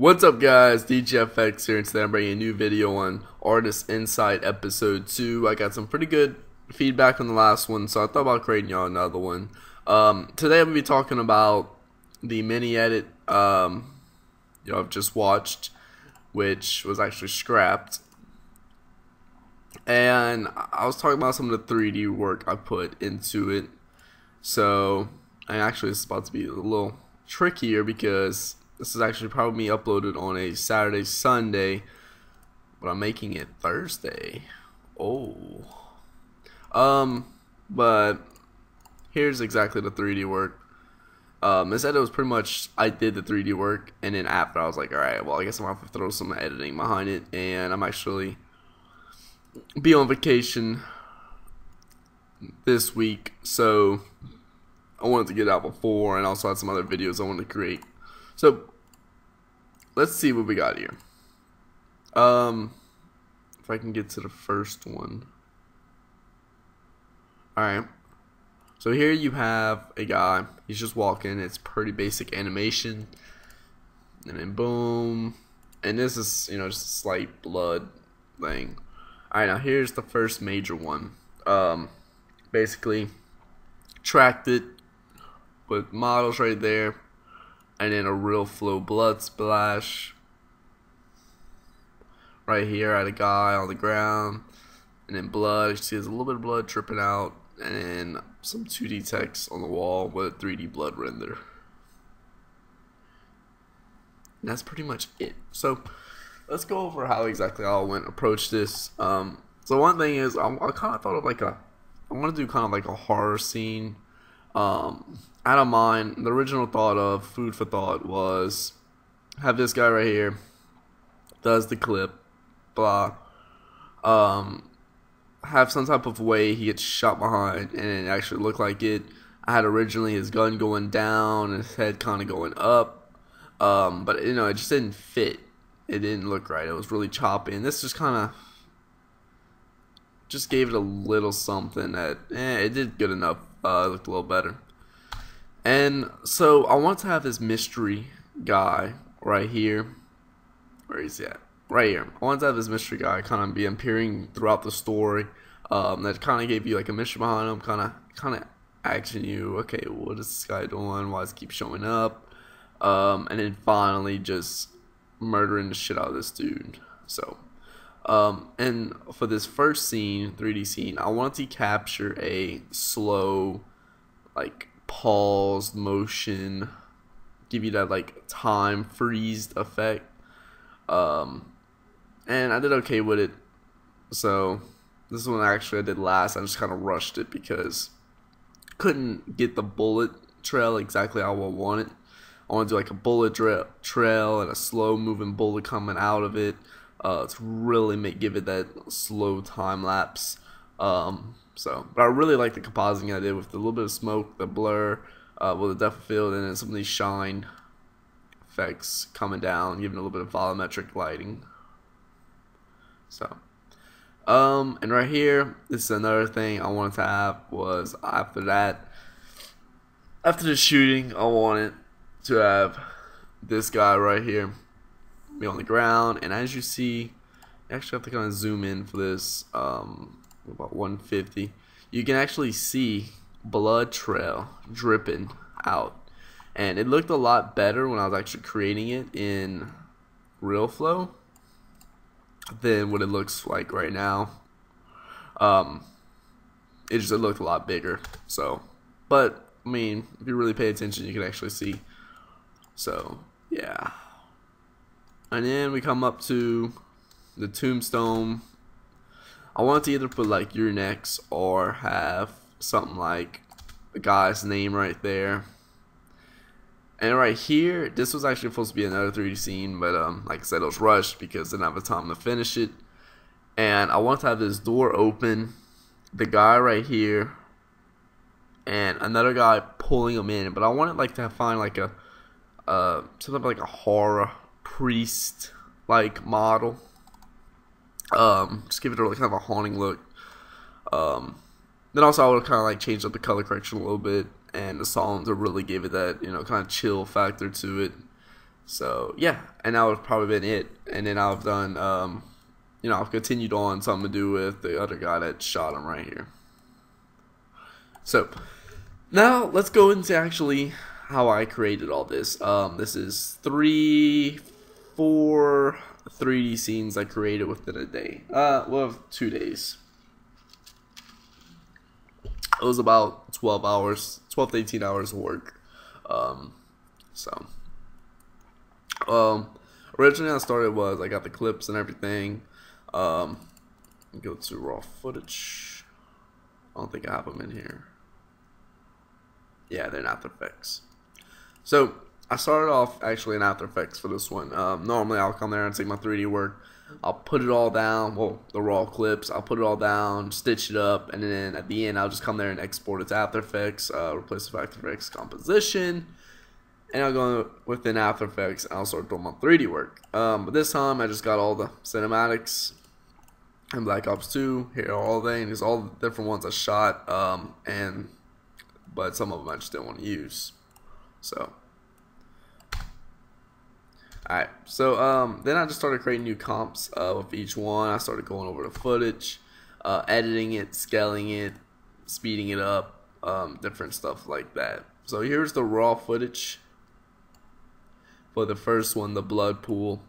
What's up guys, VFX here, and today I'm bringing a new video on Artist Insight episode 2. I got some pretty good feedback on the last one, so I thought about creating y'all another one. Today I'm going to be talking about the mini edit I've just watched, which was actually scrapped. And I was talking about some of the 3D work I put into it. So, and actually this is about to be a little trickier because this is actually probably uploaded on a Saturday, Sunday, but I'm making it Thursday. But here's exactly the 3D work. This edit was pretty much, I did the 3D work, and then after I was like, alright, well I guess I'm gonna have to throw some editing behind it, and I'm actually be on vacation this week, so I wanted to get it out before, and also had some other videos I wanted to create. So let's see what we got here. If I can get to the first one. Alright. So here you have a guy. He's just walking. It's pretty basic animation. And then boom. And this is, just a slight blood thing. Alright, now here's the first major one. Basically tracked it. Put models right there. And then a real flow blood splash. Right here, I had a guy on the ground. And then blood. You see there's a little bit of blood dripping out. And then some 2D text on the wall with a 3D blood render. And that's pretty much it. So let's go over how exactly I went approach this. So one thing is I kind of thought of I want to do kind of like a horror scene. Out of mind, the original thought of food for thought was have this guy right here does the clip, blah, have some type of way he gets shot behind and it actually looked like it. I had originally his gun going down and his head kind of going up, but it just didn't fit. It didn't look right. It was really choppy, and this just kind of just gave it a little something that it did good enough. It looked a little better. And so I want to have this mystery guy right here. Where is he at? Right here. I want to have this mystery guy kind of be appearing throughout the story. That kind of gave you like a mystery behind him, kind of asking you, okay, what is this guy doing? Why does he keep showing up? And then finally just murdering the shit out of this dude. So, and for this first scene, 3D scene, I wanted to capture a slow, like, paused motion, give you that like time freezed effect, and I did okay with it. So this one actually I did last. I just kind of rushed it because couldn't get the bullet trail exactly how I wanted. I want to do like a bullet trail and a slow moving bullet coming out of it to really give it that slow time lapse. But I really like the compositing I did with a little bit of smoke, the blur, with the depth of field, and then some of these shine effects coming down, giving a little bit of volumetric lighting. So, and right here, this is another thing I wanted to have was after the shooting, I wanted to have this guy right here be on the ground, and as you see, you actually have to kind of zoom in for this. About 150, you can actually see blood trail dripping out, and it looked a lot better when I was actually creating it in real flow than what it looks like right now. It looked a lot bigger. So, but I mean, if you really pay attention, you can actually see. So yeah, and then we come up to the tombstone. I wanted to either put like your next or have something like the guy's name right there. And right here, this was actually supposed to be another 3D scene, but like I said, it was rushed because I didn't have the time to finish it. And I want to have this door open, the guy right here, and another guy pulling him in. But I wanted like to find like a something like a horror priest like model. Just give it a kind of a haunting look. Then also I would kind of like change up the color correction a little bit and the song to really give it that, kind of chill factor to it. So yeah, and that would probably been it. And then I've done, I've continued on something to do with the other guy that shot him right here. So now let's go into actually how I created all this. This is 4 3D scenes I created within a day. Well, 2 days. It was about 12 to 18 hours of work. Originally I started was I got the clips and everything. Go to raw footage. I don't think I have them in here. Yeah, they're in After Effects. So I started off actually in After Effects for this one. Normally I'll come there and take my 3D work. I'll put it all down, well, the raw clips, I'll put it all down, stitch it up, and then at the end I'll just come there and export it to After Effects, replace it with After Effects composition, and I'll go within After Effects and I'll start doing my 3D work. But this time I just got all the cinematics and Black Ops 2, here are all they, and these all the different ones I shot, but some of them I just didn't want to use. So alright, so then I just started creating new comps with each one. I started going over the footage, editing it, scaling it, speeding it up, different stuff like that. So here's the raw footage for the first one, the blood pool.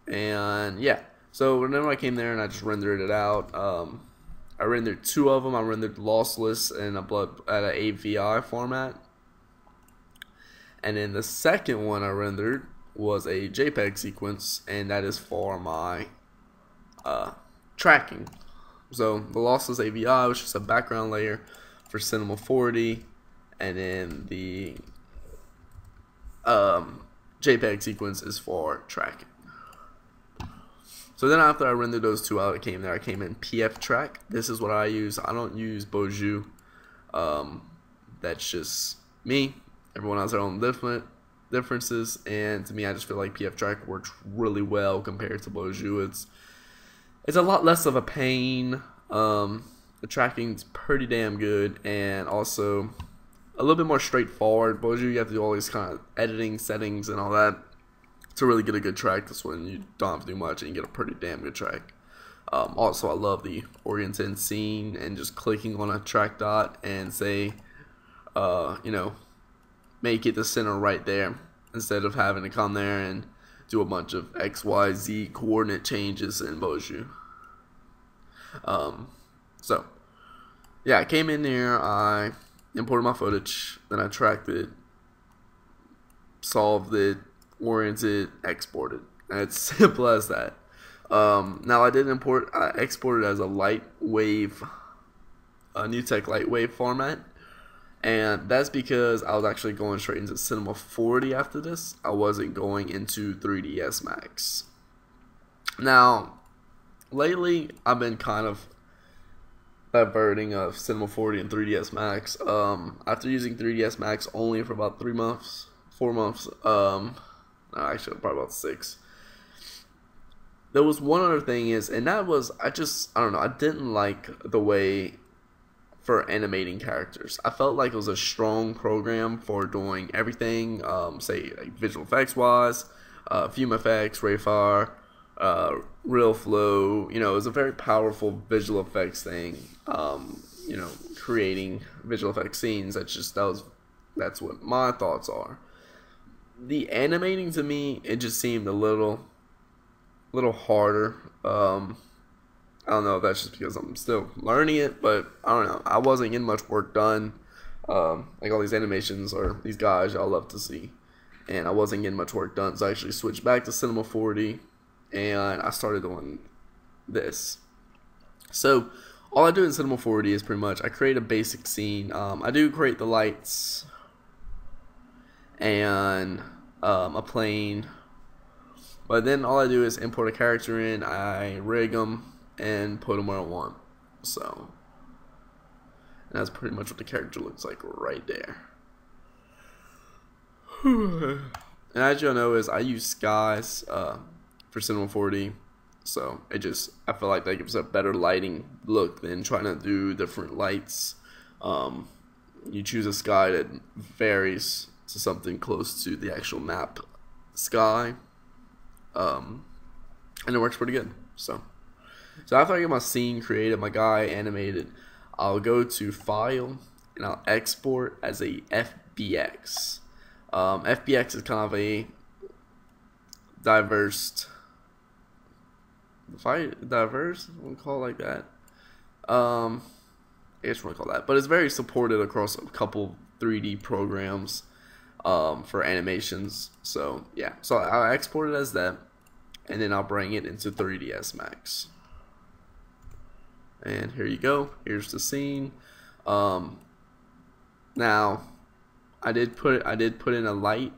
And yeah, so whenever I came there and I just rendered it out, I rendered 2 of them. I rendered lossless and at an AVI format. And then the second one I rendered was a JPEG sequence, and that is for my tracking. So the lossless AVI was just a background layer for Cinema 4D, and then the JPEG sequence is for tracking. So then after I rendered those 2 out, I came in PF track. This is what I use. I don't use Beaujeu. That's just me. Everyone has their own differences, and to me, I just feel like PF track works really well compared to Beaujeu. It's a lot less of a pain. The tracking's pretty damn good, and also a little bit more straightforward. Beaujeu, you have to do all these kind of editing settings and all that to really get a good track. This one, you don't have to do much, and you get a pretty damn good track. Also, I love the oriented scene and just clicking on a track dot and say, make it the center right there instead of having to come there and do a bunch of X, Y, Z coordinate changes in Beaujeu. So yeah, I came in there, I imported my footage, then I tracked it, solved it, oriented, exported. And it's simple as that. Now I exported as a light wave, a New Tech light wave format. And that's because I was actually going straight into Cinema 4D after this. I wasn't going into 3ds Max. Now, lately, I've been kind of diverting of Cinema 4D and 3ds Max. After using 3ds Max only for about 4 months, no, actually probably about 6. There was one other thing and that was, I don't know, I didn't like the way for animating characters. I felt like it was a strong program for doing everything, say like visual effects wise, Fume FX, Rayfire, RealFlow. It was a very powerful visual effects thing. Creating visual effects scenes. That's what my thoughts are. The animating to me, it just seemed a little harder. I don't know if that's just because I'm still learning it, but I don't know. I wasn't getting much work done. Like all these animations or these guys y'all love to see. And I wasn't getting much work done, so I actually switched back to Cinema 4D, and I started doing this. So all I do in Cinema 4D is pretty much I create a basic scene. I do create the lights and a plane, but then all I do is import a character in, I rig them, and put them where I want. So, and that's pretty much what the character looks like right there. And as y'all know, I use skies for Cinema 4D, so I feel like that gives a better lighting look than trying to do different lights. You choose a sky that varies to something close to the actual map sky, and it works pretty good. So after I get my scene created, my guy animated, I'll go to File and I'll export as a FBX. FBX is kind of a diverse, I wouldn't call it like that. I guess we want to call that, but it's very supported across a couple 3D programs for animations. So yeah, so I'll export it as that, and then I'll bring it into 3ds Max. And here you go. Here's the scene. Now, I did put in a light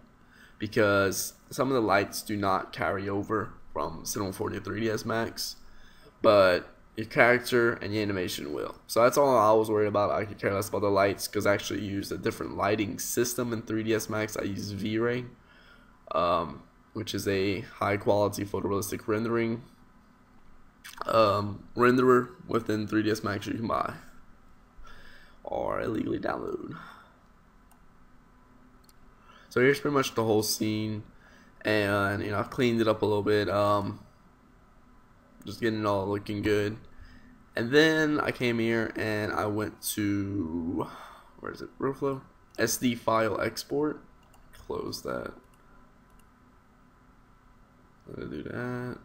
because some of the lights do not carry over from Cinema 4D to 3ds Max, but your character and your animation will. So that's all I was worried about. I could care less about the lights because I actually used a different lighting system in 3ds Max. I use V-Ray, which is a high quality photorealistic rendering renderer within 3ds Max you can buy or illegally download. So here's pretty much the whole scene, and you know, I've cleaned it up a little bit, just getting it all looking good. And then I came here and I went to, where is it, Roflow? SD file export. Close that. I'm gonna do that.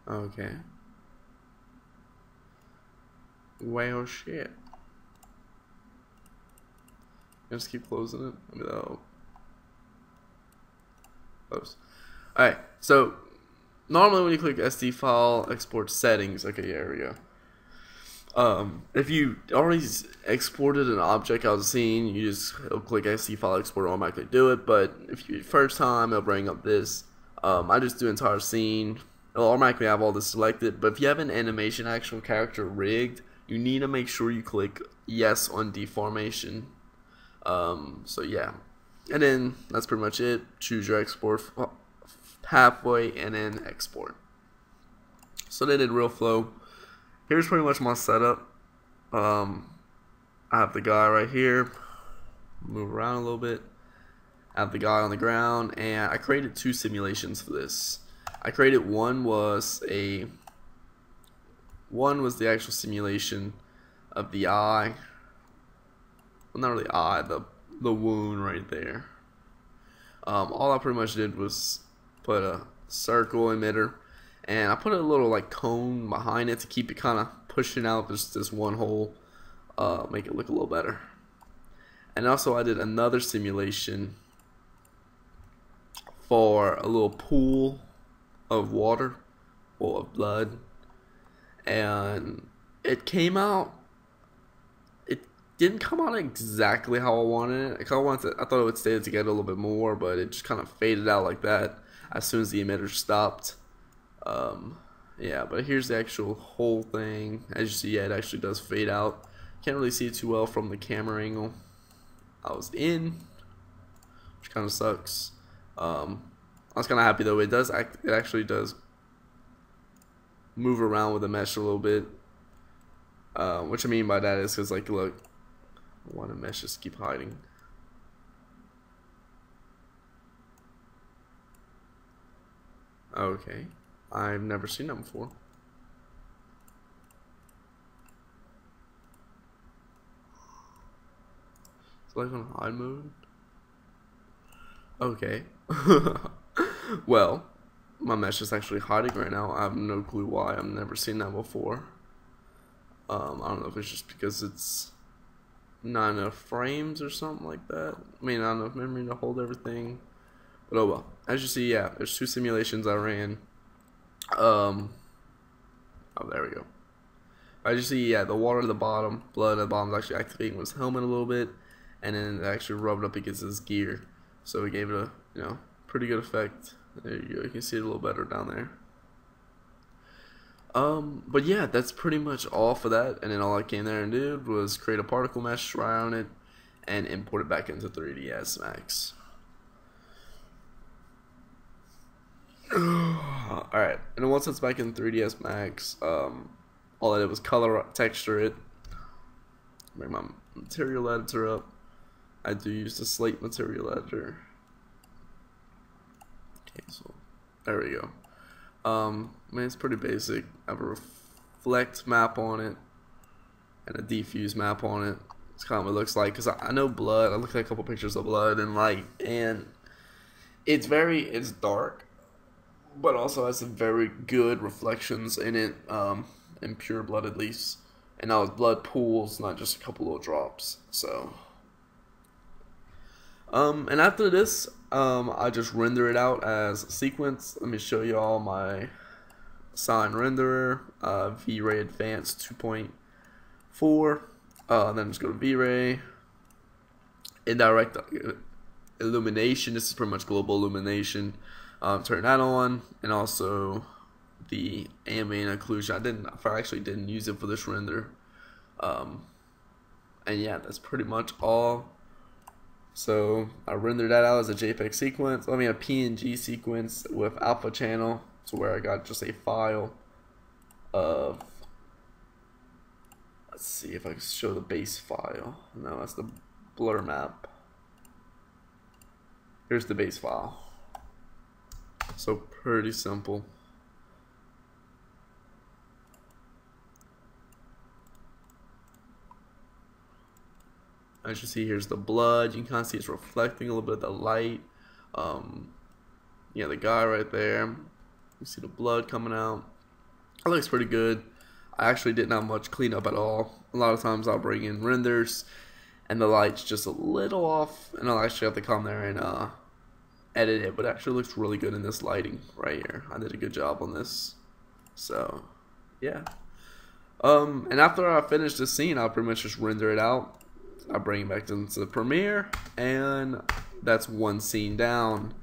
Okay. Well, shit. Just keep closing it. Maybe that'll close. Alright, so normally when you click SD file export settings, okay, yeah, here we go. If you already exported an object out of the scene, it'll click SD file export, automatically do it. But if you first time, it'll bring up this. I just do entire scene. It'll automatically have all this selected. But if you have an animation actual character rigged, you need to make sure you click yes on deformation. So yeah, and then that's pretty much it. Choose your export pathway and then export. So they did real flow. Here's pretty much my setup. I have the guy right here. Move around a little bit. I have the guy on the ground, and I created 2 simulations for this. I created one was the actual simulation of the eye. Well, not really eye, the wound right there. All I pretty much did was put a circle emitter, and I put a little like cone behind it to keep it kind of pushing out just this one hole, make it look a little better. And also I did another simulation for a little pool of water or of blood, and it came out. It didn't come out exactly how I wanted it. I thought it would stay together a little bit more, but it just kind of faded out like that as soon as the emitter stopped. Yeah, but here's the actual whole thing. As you see, yeah, it actually does fade out. Can't really see it too well from the camera angle I was in, which kind of sucks. I was kind of happy though. It actually does move around with the mesh a little bit. What I mean by that is because, like, look, why the mesh just keep hiding? Okay, I've never seen that before. It's like on hide mode. Okay. Well, my mesh is actually hiding right now. I have no clue why. I've never seen that before. I don't know if it's just because it's not enough frames or something like that. I mean, not enough memory to hold everything. But oh well. As you see, yeah, there's 2 simulations I ran. Oh, there we go. As you see, yeah, the water at the bottom, blood at the bottom is actually activating with his helmet a little bit, and then it actually rubbed up against his gear. So it gave it a, you know, pretty good effect. There you go. You can see it a little better down there. But yeah, that's pretty much all for that. And then all I came there and did was create a particle mesh around it and import it back into 3ds Max. Alright, and then once it's back in 3ds Max, all I did was color texture it, bring my material editor up. I do use the slate material editor. Okay, so there we go. I mean, it's pretty basic. I have a reflect map on it and a diffuse map on it. It's kind of what it looks like, because I know blood. I looked at a couple pictures of blood and light, and it's dark, but also has some very good reflections in it, in pure blood at least. And now it's blood pools, not just a couple little drops. So, and after this, I just render it out as a sequence. Let me show you all my sign renderer, V-Ray Advanced 2.4. Then just go to V-Ray, indirect illumination. This is pretty much global illumination. Turn that on, and also the ambient occlusion. I actually didn't use it for this render. And yeah, that's pretty much all. So I rendered that out as a JPEG sequence. I mean, a PNG sequence with alpha channel, to where I got just a file of. Let's see if I can show the base file. No, that's the blur map. Here's the base file. So pretty simple. As you see, here's the blood. You can kind of see it's reflecting a little bit of the light. Yeah, the guy right there. You see the blood coming out. It looks pretty good. I actually didn't have much cleanup at all. A lot of times I'll bring in renders and the light's just a little off, and I'll actually have to come there and edit it, but it actually looks really good in this lighting right here. I did a good job on this. So yeah. And after I finish this scene, I'll pretty much just render it out. I'll bring it back into the Premiere, and that's one scene down.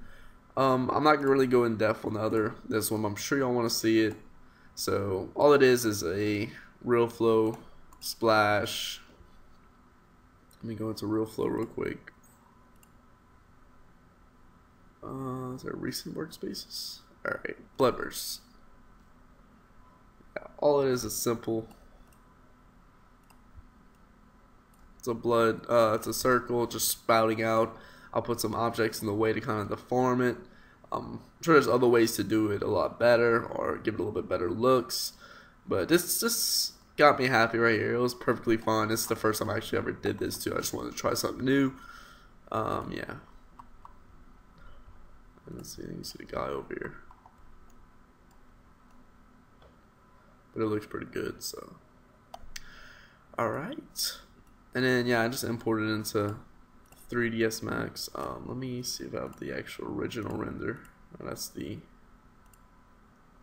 I'm not gonna really go in depth on this one. I'm sure y'all want to see it. So all it is a real flow splash. Let me go into real flow real quick. Is there recent workspaces? Alright, Bloodburst. Yeah, all it is simple. It's a blood, it's a circle just spouting out. I'll put some objects in the way to kind of deform it. I'm sure there's other ways to do it a lot better or give it a little bit better looks, but this just got me happy right here. It was perfectly fine. This is the first time I actually ever did this too. I just wanted to try something new. Yeah. And let's see, you can see the guy over here, but it looks pretty good. So, all right, and then yeah, I just imported it into 3ds Max. Let me see if I have the actual original render. Oh, that's the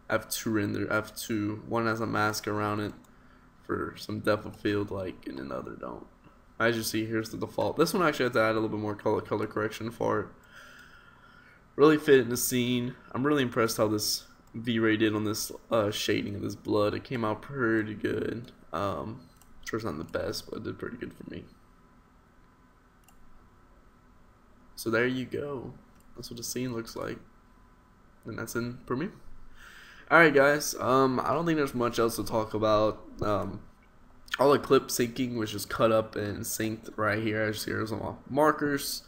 F2 render. F2. One has a mask around it for some depth of field, like, and another don't. As you see, here's the default. This one actually had to add a little bit more color correction for it. Really fit in the scene. I'm really impressed how this V-Ray did on this shading of this blood. It came out pretty good. Sure it's not the best, but it did pretty good for me. So there you go. That's what the scene looks like. And that's in Premiere. Alright guys, I don't think there's much else to talk about. All the clip syncing was just cut up and synced right here. As here's all my markers.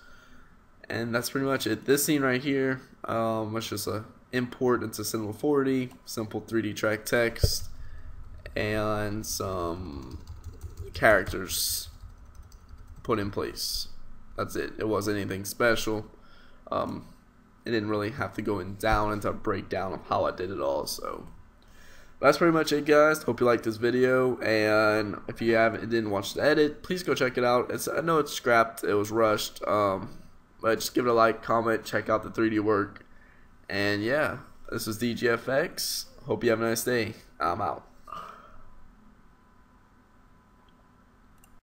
And that's pretty much it. This scene right here was just a import into Cinema 4D, simple 3D track text, and some characters put in place. That's it. It wasn't anything special. It didn't really have to go down into a breakdown of how I did it all. So that's pretty much it, guys. Hope you liked this video, and if you didn't watch the edit, please go check it out. I know it's scrapped. It was rushed. But just give it a like, comment, check out the 3D work. And yeah, this was VFX. Hope you have a nice day. I'm out.